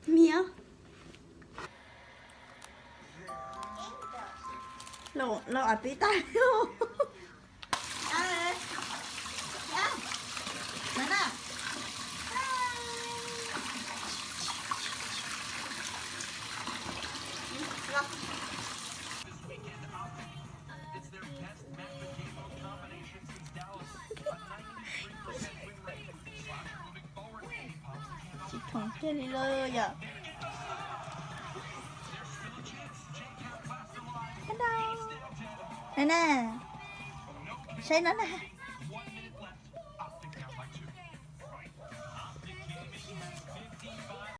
Mia? Lo ati tayo. Mana? Chị thằng kia đi lơ giờ. Hello. Nè nè. Say nó nè.